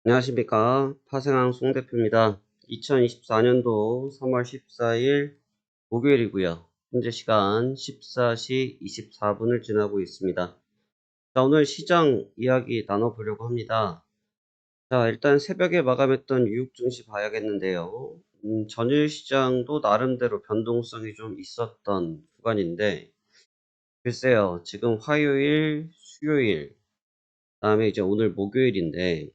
안녕하십니까. 파생항 송 대표입니다. 2024년도 3월 14일 목요일이고요. 현재 시간 14시 24분을 지나고 있습니다. 자, 오늘 시장 이야기 나눠보려고 합니다. 자, 일단 새벽에 마감했던 뉴욕 증시 봐야겠는데요. 전일 시장도 나름대로 변동성이 좀 있었던 구간인데, 글쎄요, 지금 화요일, 수요일, 그다음에 이제 오늘 목요일인데,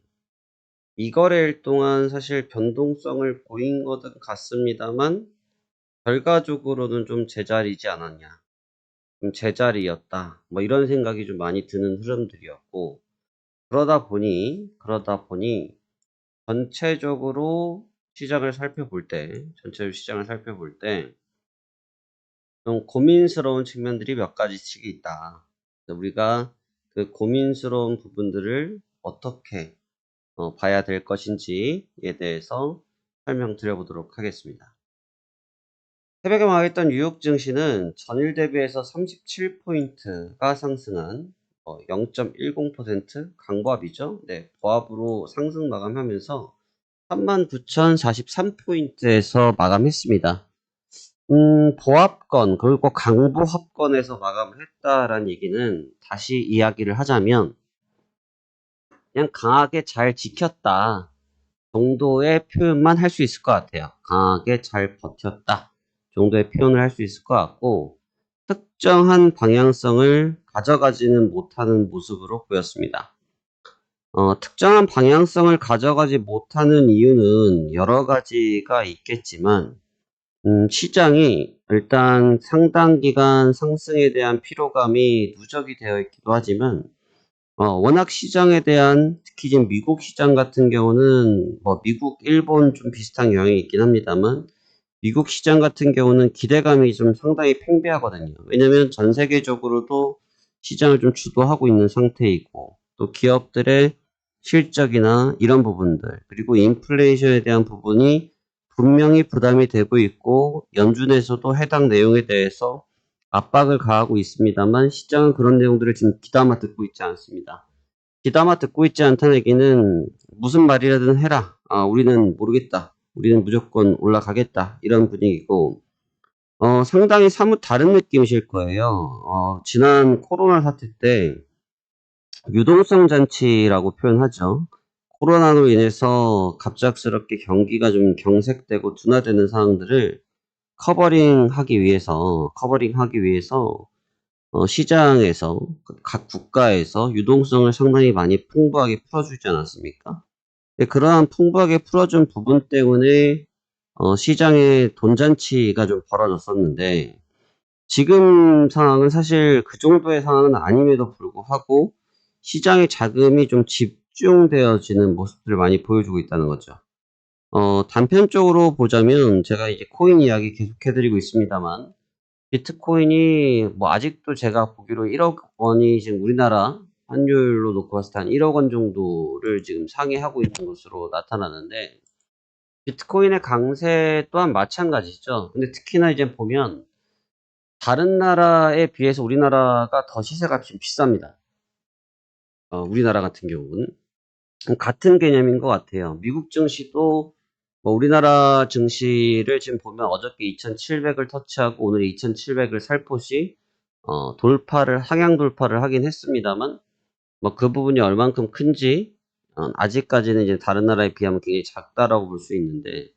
이거래일 동안 사실 변동성을 보인 것은 같습니다만 결과적으로는 좀 제자리지 않았냐, 좀 제자리였다, 뭐 이런 생각이 좀 많이 드는 흐름들이었고, 그러다 보니 전체적으로 시장을 살펴볼 때 좀 고민스러운 측면들이 몇 가지씩 있다. 우리가 그 고민스러운 부분들을 어떻게 봐야 될 것인지에 대해서 설명드려보도록 하겠습니다. 새벽에 마감했던 뉴욕 증시는 전일 대비해서 37포인트가 상승한 0.10% 강보합이죠. 네, 보합으로 상승 마감하면서 39,043포인트에서 마감했습니다. 보합권 그리고 강보합권에서 마감을 했다라는 얘기는 다시 이야기를 하자면 그냥 강하게 잘 지켰다 정도의 표현만 할 수 있을 것 같아요. 강하게 잘 버텼다 정도의 표현을 할 수 있을 것 같고, 특정한 방향성을 가져가지는 못하는 모습으로 보였습니다. 특정한 방향성을 가져가지 못하는 이유는 여러 가지가 있겠지만, 시장이 일단 상당 기간 상승에 대한 피로감이 누적이 되어 있기도 하지만, 워낙 시장에 대한, 특히 지금 미국 시장 같은 경우는 미국, 일본 좀 비슷한 영향이 있긴 합니다만, 미국 시장 같은 경우는 기대감이 좀 상당히 팽배하거든요. 왜냐면 전 세계적으로도 시장을 좀 주도하고 있는 상태이고, 또 기업들의 실적이나 이런 부분들, 그리고 인플레이션에 대한 부분이 분명히 부담이 되고 있고, 연준에서도 해당 내용에 대해서 압박을 가하고 있습니다만, 시장은 그런 내용들을 지금 귀담아 듣고 있지 않습니다. 귀담아 듣고 있지 않다는 얘기는 무슨 말이라든 해라, 우리는 모르겠다, 우리는 무조건 올라가겠다, 이런 분위기고, 상당히 사뭇 다른 느낌이실 거예요. 지난 코로나 사태 때 유동성 잔치라고 표현하죠. 코로나로 인해서 갑작스럽게 경기가 좀 경색되고 둔화되는 상황들을 커버링하기 위해서 시장에서, 각 국가에서 유동성을 상당히 많이 풍부하게 풀어주지 않았습니까? 그러한 풍부하게 풀어준 부분 때문에 시장의 돈잔치가 좀 벌어졌었는데, 지금 상황은 사실 그 정도의 상황은 아님에도 불구하고 시장의 자금이 좀 집중되어지는 모습들을 많이 보여주고 있다는 거죠. 단편적으로 보자면 제가 이제 코인 이야기 계속 해드리고 있습니다만, 비트코인이 아직도 제가 보기로 1억 원이 지금 우리나라 환율로 놓고 봤을 때 한 1억 원 정도를 지금 상회하고 있는 것으로 나타나는데, 비트코인의 강세 또한 마찬가지죠. 근데 특히나 이제 보면 다른 나라에 비해서 우리나라가 더 시세값이 비쌉니다. 우리나라 같은 경우는 같은 개념인 것 같아요. 미국 증시도 우리나라 증시를 지금 보면 어저께 2700을 터치하고 오늘 2700을 살포시 상향 돌파를 하긴 했습니다만, 그 부분이 얼만큼 큰지 아직까지는 이제 다른 나라에 비하면 굉장히 작다라고 볼 수 있는데,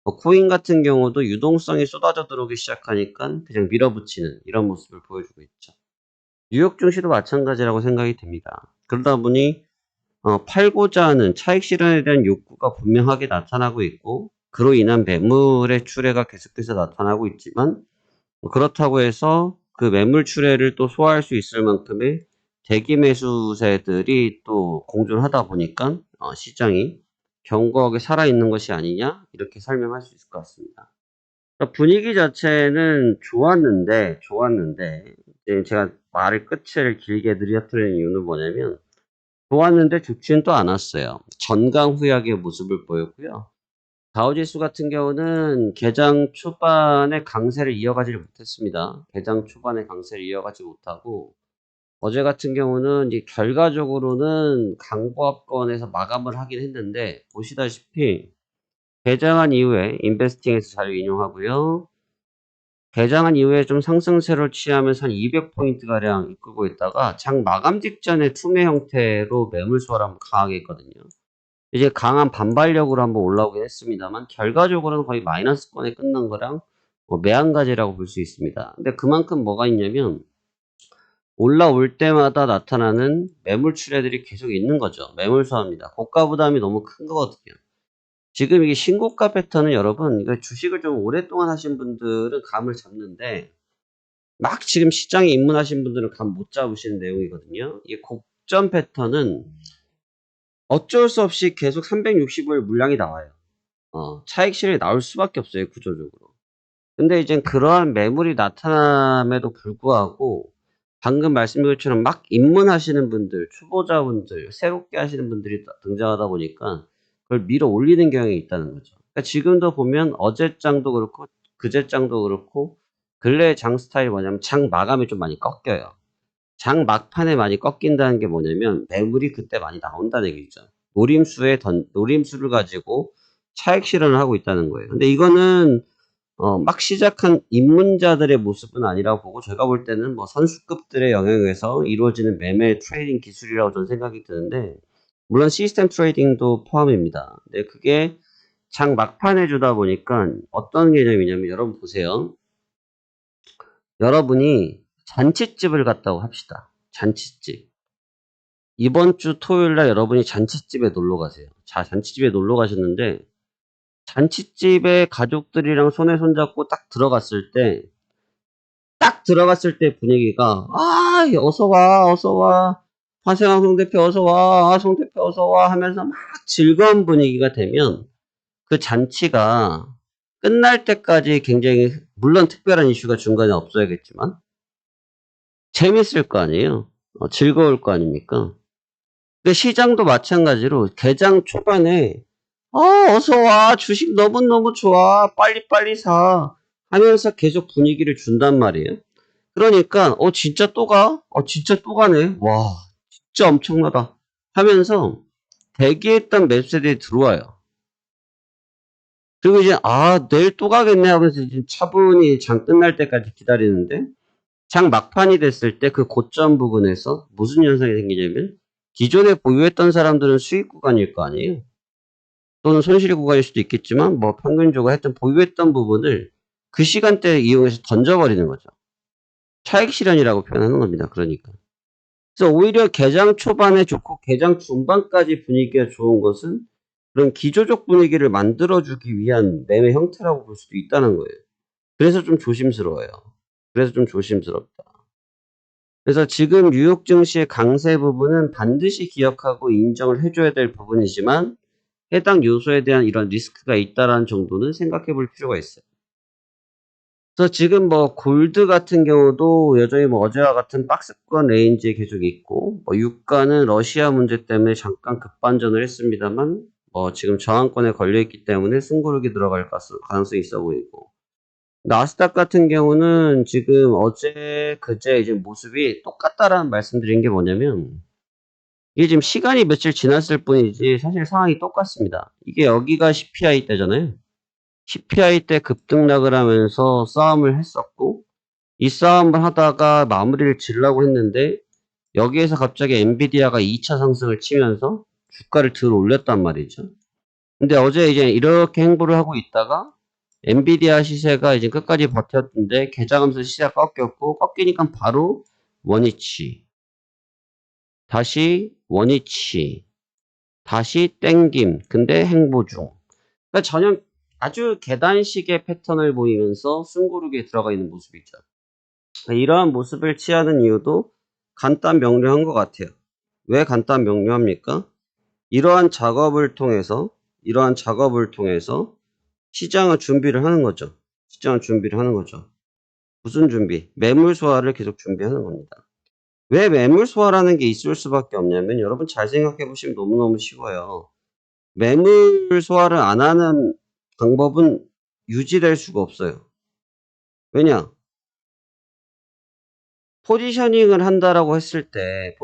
코인 같은 경우도 유동성이 쏟아져 들어오기 시작하니까 그냥 밀어붙이는 이런 모습을 보여주고 있죠. 뉴욕 증시도 마찬가지라고 생각이 됩니다. 그러다 보니 팔고자 하는 차익 실현에 대한 욕구가 분명하게 나타나고 있고, 그로 인한 매물의 출회가 계속해서 나타나고 있지만, 그렇다고 해서 그 매물 출회를 또 소화할 수 있을 만큼의 대기 매수세들이 또 공존하다 보니까 시장이 견고하게 살아있는 것이 아니냐, 이렇게 설명할 수 있을 것 같습니다. 그러니까 분위기 자체는 좋았는데 이제 제가 말을 끝을 길게 늘려뜨리는 이유는 뭐냐면, 좋았는데 죽지는 또 않았어요. 전강후약의 모습을 보였고요. 다우지수 같은 경우는 개장 초반에 강세를 이어가지 못했습니다. 개장 초반에 강세를 이어가지 못하고 어제 같은 경우는 이제 결과적으로는 강보합권에서 마감을 하긴 했는데 보시다시피 개장한 이후에 인베스팅에서 자료 인용하고요. 개장한 이후에 좀 상승세를 취하면서 한 200포인트가량 이끌고 있다가 장 마감 직전에 투매 형태로 매물 소화를 한번 강하게 했거든요. 이제 강한 반발력으로 한번 올라오긴 했습니다만 결과적으로는 거의 마이너스권에 끝난 거랑 매한가지라고 볼 수 있습니다. 근데 그만큼 뭐가 있냐면 올라올 때마다 나타나는 매물 출회들이 계속 있는 거죠. 매물 소화입니다. 고가 부담이 너무 큰 거거든요. 지금 이게 신고가 패턴은 여러분, 이거 주식을 좀 오랫동안 하신 분들은 감을 잡는데 막 지금 시장에 입문하신 분들은 감 못 잡으시는 내용이거든요. 이게 곡전 패턴은 어쩔 수 없이 계속 365일 물량이 나와요. 차익 실현이 나올 수밖에 없어요, 구조적으로. 근데 이제 그러한 매물이 나타남에도 불구하고 방금 말씀드린 것처럼 막 입문하시는 분들, 초보자분들, 새롭게 하시는 분들이 등장하다 보니까 그걸 밀어 올리는 경향이 있다는 거죠. 그러니까 지금도 보면 어제 장도 그렇고 그제 장도 그렇고 근래의 장 스타일이 뭐냐면 장 마감이 좀 많이 꺾여요. 장 막판에 많이 꺾인다는 게 뭐냐면 매물이 그때 많이 나온다는 얘기죠. 노림수를 가지고 차익 실현을 하고 있다는 거예요. 근데 이거는 막 시작한 입문자들의 모습은 아니라고 보고 제가 볼 때는 뭐 선수급들의 영향에서 이루어지는 매매 트레이딩 기술이라고 저는 생각이 드는데 물론 시스템 트레이딩도 포함입니다. 근데 그게 장 막판에 주다 보니까 어떤 개념이냐면 여러분 보세요. 여러분이 잔칫집을 갔다고 합시다. 잔칫집. 이번 주 토요일 날 여러분이 잔칫집에 놀러 가세요. 자, 잔칫집에 놀러 가셨는데 잔칫집에 가족들이랑 손에 손잡고 딱 들어갔을 때 분위기가 어서 와 화생왕 송 대표 어서 와 송 대표 어서 와 하면서 막 즐거운 분위기가 되면 그 잔치가 끝날 때까지 굉장히 물론 특별한 이슈가 중간에 없어야겠지만 재밌을 거 아니에요. 즐거울 거 아닙니까? 근데 시장도 마찬가지로 개장 초반에 어서 와 주식 너무너무 좋아 빨리빨리 사 하면서 계속 분위기를 준단 말이에요. 그러니까 진짜 또 가? 진짜 또 가네. 와 진짜 엄청나다 하면서 대기했던 매수세들이 들어와요. 그리고 이제 내일 또 가겠네 하면서 이제 차분히 장 끝날 때까지 기다리는데 장 막판이 됐을 때 그 고점 부분에서 무슨 현상이 생기냐면 기존에 보유했던 사람들은 수익 구간일 거 아니에요. 또는 손실 구간일 수도 있겠지만 뭐 평균적으로 하여튼 보유했던 부분을 그 시간대에 이용해서 던져버리는 거죠. 차익 실현이라고 표현하는 겁니다. 그러니까. 그래서 오히려 개장 초반에 좋고 개장 중반까지 분위기가 좋은 것은 그런 기조적 분위기를 만들어주기 위한 매매 형태라고 볼 수도 있다는 거예요. 그래서 좀 조심스러워요. 그래서 좀 조심스럽다. 그래서 지금 뉴욕 증시의 강세 부분은 반드시 기억하고 인정을 해줘야 될 부분이지만 해당 요소에 대한 이런 리스크가 있다는 정도는 생각해 볼 필요가 있어요. 그래서 지금 뭐 골드 같은 경우도 여전히 뭐 어제와 같은 박스권 레인지에 계속 있고 뭐 유가는 러시아 문제 때문에 잠깐 급반전을 했습니다만 뭐 지금 저항권에 걸려 있기 때문에 승부르기 들어갈 가능성이 있어 보이고 나스닥 같은 경우는 지금 어제 그제 이제 모습이 똑같다라는 말씀드린 게 뭐냐면 이게 지금 시간이 며칠 지났을 뿐이지 사실 상황이 똑같습니다. 이게 여기가 CPI 때잖아요. CPI 때 급등락을 하면서 싸움을 했었고 이 싸움을 하다가 마무리를 지으려고 했는데 여기에서 갑자기 엔비디아가 2차 상승을 치면서 주가를 들 올렸단 말이죠. 근데 어제 이제 이렇게 행보를 하고 있다가 엔비디아 시세가 이제 끝까지 버텼는데 개장하면서 시세가 꺾였고 꺾이니까 바로 원위치 다시 원위치 다시 땡김 근데 행보 중 그러니까 전혀 아주 계단식의 패턴을 보이면서 숨고르기에 들어가 있는 모습이죠. 이러한 모습을 취하는 이유도 간단 명료한 것 같아요. 왜 간단 명료합니까? 이러한 작업을 통해서 시장을 준비를 하는 거죠. 무슨 준비? 매물 소화를 계속 준비하는 겁니다. 왜 매물 소화라는 게 있을 수밖에 없냐면 여러분 잘 생각해 보시면 너무너무 쉬워요. 매물 소화를 안 하는 방법은 유지될 수가 없어요. 왜냐? 포지셔닝을 한다라고 했을 때,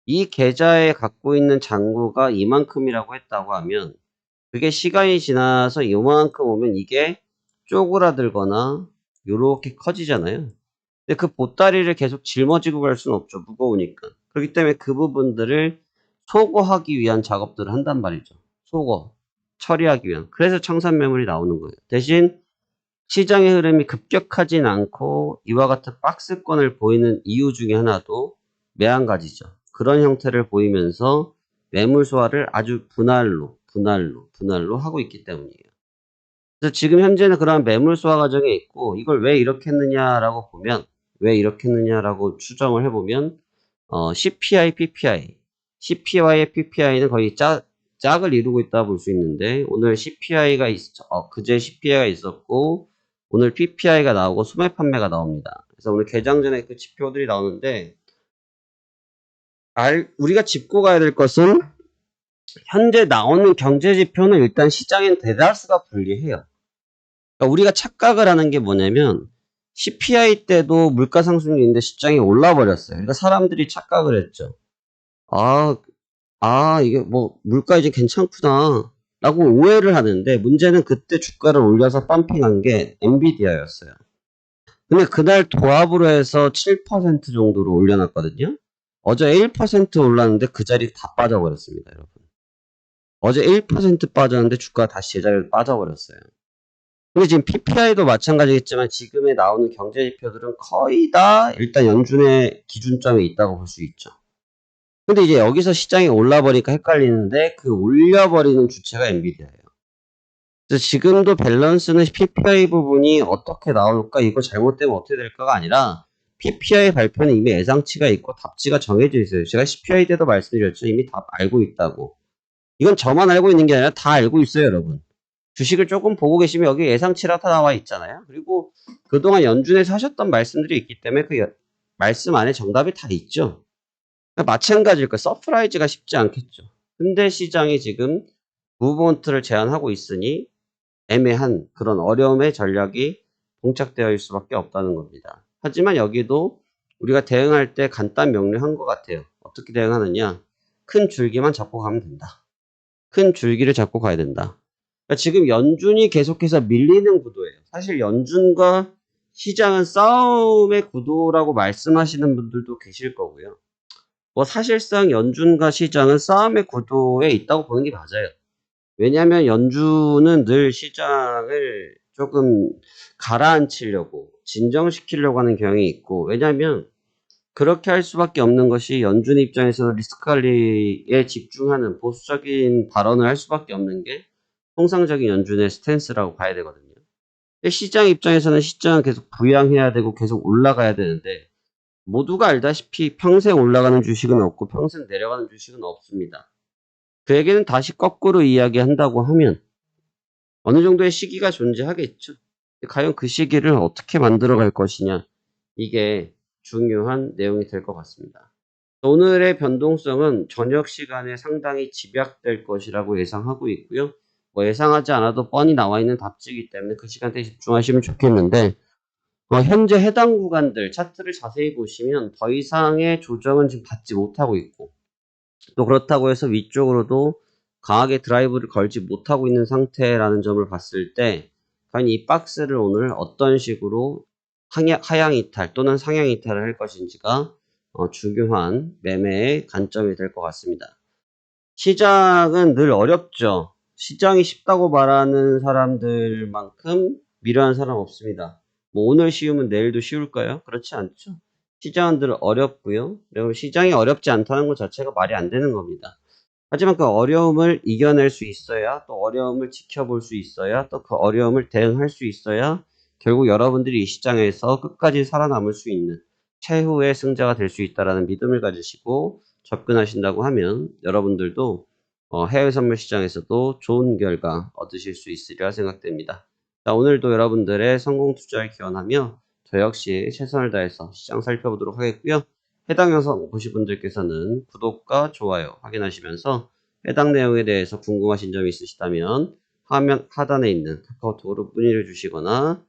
이 계좌에 갖고 있는 잔고가 이만큼이라고 했다고 하면, 그게 시간이 지나서 요만큼 오면 이게 쪼그라들거나 요렇게 커지잖아요. 근데 그 보따리를 계속 짊어지고 갈 수는 없죠. 무거우니까. 그렇기 때문에 그 부분들을 소거하기 위한 작업들을 한단 말이죠. 소거, 처리하기 위한. 그래서 청산 매물이 나오는 거예요. 대신 시장의 흐름이 급격하진 않고 이와 같은 박스권을 보이는 이유 중에 하나도 매한가지죠. 그런 형태를 보이면서 매물 소화를 아주 분할로 하고 있기 때문이에요. 그래서 지금 현재는 그러한 매물 소화 과정에 있고, 이걸 왜 이렇게 했느냐라고 보면, 왜 이렇게 했느냐라고 추정을 해보면, CPI, PPI. CPI의 PPI는 거의 짝을 이루고 있다 볼 수 있는데, 오늘 CPI가 그제 CPI가 있었고, 오늘 PPI가 나오고 소매 판매가 나옵니다. 그래서 오늘 개장 전에 그 지표들이 나오는데, 우리가 짚고 가야 될 것은, 현재 나오는 경제 지표는 일단 시장엔 대다수가 불리해요. 그러니까 우리가 착각을 하는 게 뭐냐면 CPI 때도 물가 상승률이 있는데 시장이 올라버렸어요. 그러니까 사람들이 착각을 했죠. 이게 뭐 물가 이제 괜찮구나 라고 오해를 하는데, 문제는 그때 주가를 올려서 펌핑한 게 엔비디아였어요. 근데 그날 도합으로 해서 7% 정도로 올려놨거든요. 어제 1% 올랐는데 그 자리 다 빠져버렸습니다, 여러분. 어제 1% 빠졌는데 주가가 다시 제자리로 빠져버렸어요. 근데 지금 PPI도 마찬가지겠지만 지금에 나오는 경제 지표들은 거의 다 일단 연준의 기준점에 있다고 볼 수 있죠. 근데 이제 여기서 시장이 올라버리니까 헷갈리는데, 그 올려버리는 주체가 엔비디아예요. 그래서 지금도 밸런스는 PPI 부분이 어떻게 나올까, 이거 잘못되면 어떻게 될까가 아니라, PPI 발표는 이미 예상치가 있고 답지가 정해져 있어요. 제가 CPI 때도 말씀드렸죠. 이미 답 알고 있다고. 이건 저만 알고 있는 게 아니라 다 알고 있어요, 여러분. 주식을 조금 보고 계시면 여기 예상치라 다 나와 있잖아요. 그리고 그동안 연준에서 하셨던 말씀들이 있기 때문에 그 말씀 안에 정답이 다 있죠. 그러니까 마찬가지일 거예요. 서프라이즈가 쉽지 않겠죠. 근데 시장이 지금 무브먼트를 제한하고 있으니 애매한 그런 어려움의 전략이 봉착되어 있을 수밖에 없다는 겁니다. 하지만 여기도 우리가 대응할 때 간단 명료한 것 같아요. 어떻게 대응하느냐? 큰 줄기만 잡고 가면 된다. 큰 줄기를 잡고 가야 된다. 그러니까 지금 연준이 계속해서 밀리는 구도예요. 사실 연준과 시장은 싸움의 구도라고 말씀하시는 분들도 계실 거고요. 뭐 사실상 연준과 시장은 싸움의 구도에 있다고 보는 게 맞아요. 왜냐하면 연준은 늘 시장을 조금 가라앉히려고, 진정시키려고 하는 경향이 있고, 왜냐하면 그렇게 할 수밖에 없는 것이 연준 입장에서는 리스크 관리에 집중하는 보수적인 발언을 할 수밖에 없는 게 통상적인 연준의 스탠스라고 봐야 되거든요. 근데 시장 입장에서는 시장은 계속 부양해야 되고 계속 올라가야 되는데, 모두가 알다시피 평생 올라가는 주식은 없고 평생 내려가는 주식은 없습니다. 그에게는 다시 거꾸로 이야기한다고 하면 어느 정도의 시기가 존재하겠죠. 과연 그 시기를 어떻게 만들어갈 것이냐, 이게 중요한 내용이 될 것 같습니다. 오늘의 변동성은 저녁 시간에 상당히 집약될 것이라고 예상하고 있고요. 뭐 예상하지 않아도 뻔히 나와 있는 답지이기 때문에 그 시간대에 집중하시면 좋겠는데, 현재 해당 구간들 차트를 자세히 보시면 더 이상의 조정은 지금 받지 못하고 있고, 또 그렇다고 해서 위쪽으로도 강하게 드라이브를 걸지 못하고 있는 상태라는 점을 봤을 때, 과연 이 박스를 오늘 어떤 식으로 하향 이탈 또는 상향 이탈을 할 것인지가 중요한 매매의 관점이 될 것 같습니다. 시장은 늘 어렵죠. 시장이 쉽다고 말하는 사람들만큼 미련한 사람 없습니다. 뭐 오늘 쉬우면 내일도 쉬울까요? 그렇지 않죠. 시장은 늘 어렵고요. 그리고 시장이 어렵지 않다는 것 자체가 말이 안 되는 겁니다. 하지만 그 어려움을 이겨낼 수 있어야, 또 어려움을 지켜볼 수 있어야, 또 그 어려움을 대응할 수 있어야 결국 여러분들이 이 시장에서 끝까지 살아남을 수 있는 최후의 승자가 될 수 있다는 믿음을 가지시고 접근하신다고 하면 여러분들도 해외 선물 시장에서도 좋은 결과 얻으실 수 있으리라 생각됩니다. 자, 오늘도 여러분들의 성공 투자를 기원하며 저 역시 최선을 다해서 시장 살펴보도록 하겠고요. 해당 영상 보신 분들께서는 구독과 좋아요 확인하시면서 해당 내용에 대해서 궁금하신 점이 있으시다면 화면 하단에 있는 카카오톡으로 문의를 주시거나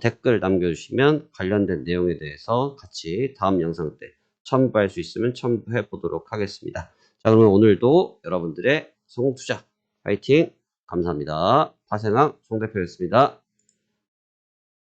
댓글 남겨주시면 관련된 내용에 대해서 같이 다음 영상 때 첨부할 수 있으면 첨부해 보도록 하겠습니다. 자, 그러면 오늘도 여러분들의 성공투자 파이팅! 감사합니다. 파생왕 송 대표였습니다.